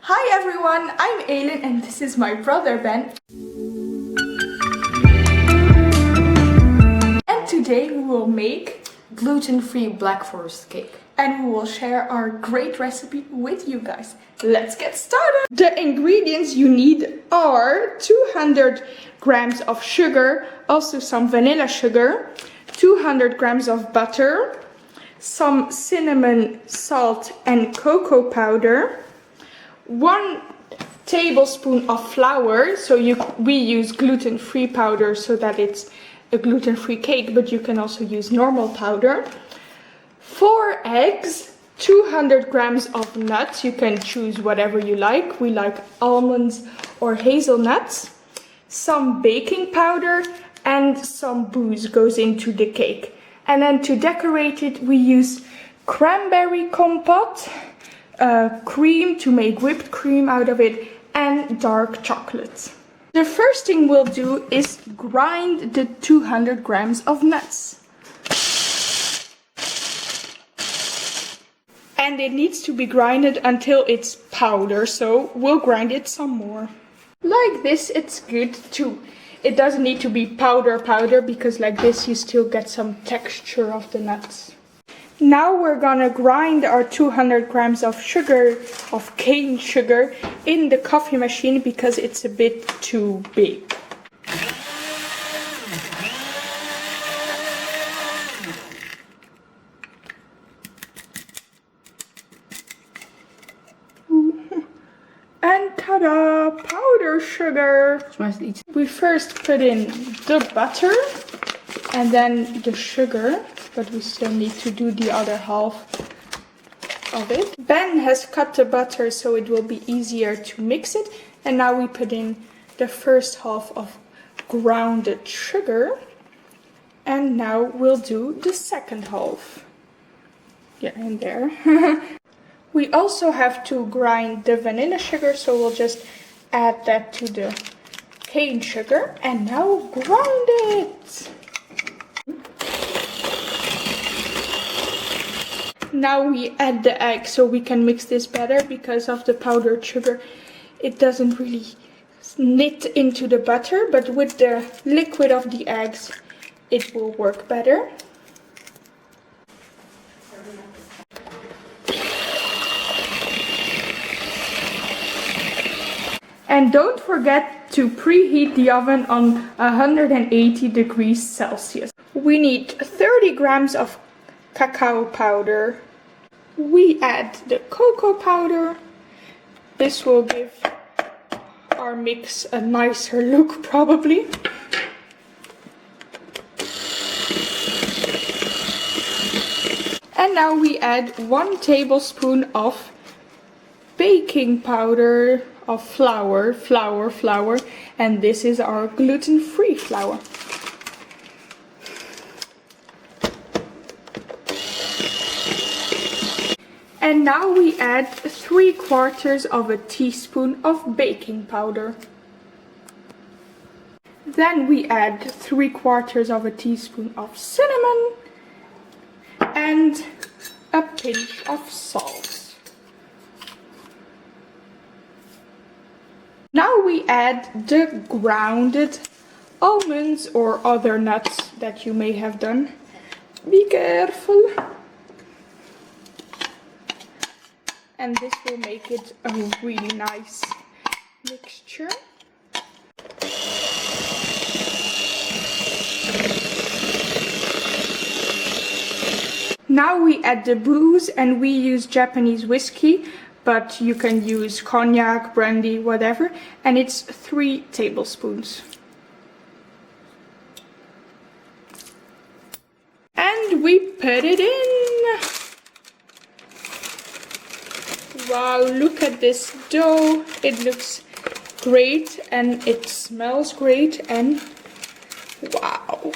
Hi everyone, I'm Elin and this is my brother Ben. And today we will make gluten-free Black Forest cake. And we will share our great recipe with you guys. Let's get started! The ingredients you need are 200 grams of sugar, also some vanilla sugar, 200 grams of butter, some cinnamon, salt and cocoa powder, 1 tablespoon of flour, so we use gluten-free powder so that it's a gluten-free cake, but you can also use normal powder, 4 eggs, 200 grams of nuts, you can choose whatever you like, we like almonds or hazelnuts, some baking powder and some booze goes into the cake. And then to decorate it we use cranberry compote, cream to make whipped cream out of it, and dark chocolate. The first thing we'll do is grind the 200 grams of nuts. And it needs to be grinded until it's powder, so we'll grind it some more. Like this, it's good too. It doesn't need to be powder because like this you still get some texture of the nuts. Now we're gonna grind our 200 grams of sugar, of cane sugar, in the coffee machine because it's a bit too big. And ta-da! Powder sugar! We first put in the butter and then the sugar, but we still need to do the other half of it. Ben has cut the butter so it will be easier to mix it. And now we put in the first half of grounded sugar. And now we'll do the second half. Yeah, in there. We also have to grind the vanilla sugar, so we'll just add that to the cane sugar. And now grind it! Now we add the egg so we can mix this better because of the powdered sugar. It doesn't really knit into the butter, but with the liquid of the eggs it will work better. And don't forget to preheat the oven on 180 degrees Celsius. We need 30 grams of cacao powder. We add the cocoa powder. This will give our mix a nicer look probably. And now we add 1 tablespoon of baking powder, of flour, and this is our gluten-free flour. And now we add 3/4 of a teaspoon of baking powder. Then we add 3/4 of a teaspoon of cinnamon and a pinch of salt. Now we add the grounded almonds or other nuts that you may have done. Be careful. And this will make it a really nice mixture. Now we add the booze, and we use Japanese whiskey, but you can use cognac, brandy, whatever, and it's 3 tablespoons. And we put it in. Wow, look at this dough. It looks great and it smells great, and wow.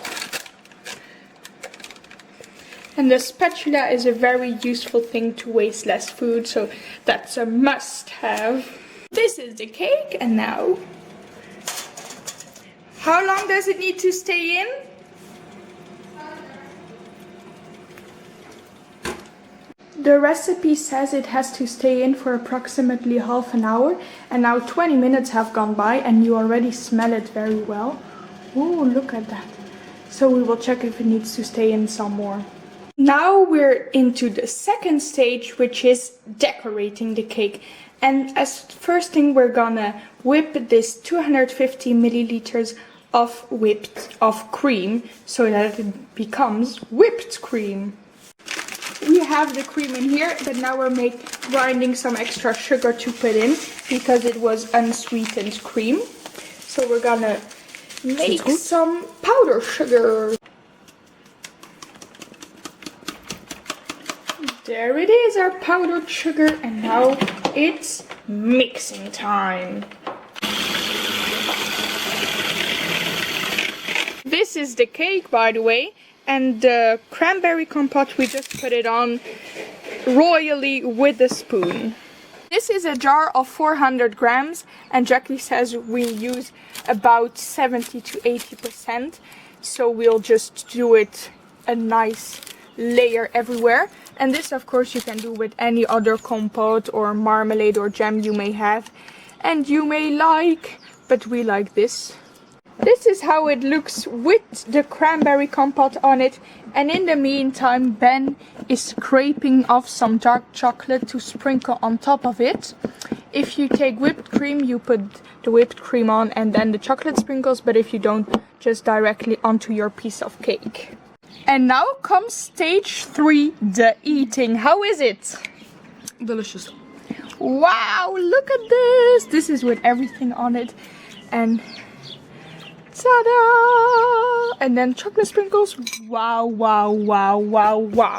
And the spatula is a very useful thing to waste less food, so that's a must-have. This is the cake, and now, how long does it need to stay in? The recipe says it has to stay in for approximately half an hour, and now 20 minutes have gone by and you already smell it very well. Oh, look at that. So we will check if it needs to stay in some more. Now we're into the second stage, which is decorating the cake. And as first thing, we're gonna whip this 250 milliliters of cream so that it becomes whipped cream. We have the cream in here, but now we're grinding some extra sugar to put in because it was unsweetened cream. So we're gonna make some powder sugar. There it is, our powdered sugar, and now it's mixing time. This is the cake, by the way, and the cranberry compote, we just put it on royally with a spoon. This is a jar of 400 grams, and Jackie says we use about 70 to 80%, so we'll just do it a nice layer everywhere. And this, of course, you can do with any other compote or marmalade or jam you may have and you may like, but we like this. This is how it looks with the cranberry compote on it, and in the meantime Ben is scraping off some dark chocolate to sprinkle on top of it. If you take whipped cream, you put the whipped cream on and then the chocolate sprinkles, but if you don't, just directly onto your piece of cake. And now comes stage 3, the eating. How is it? Delicious. Wow, look at this. This is with everything on it. And ta-da! And then chocolate sprinkles. Wow, wow, wow, wow, wow.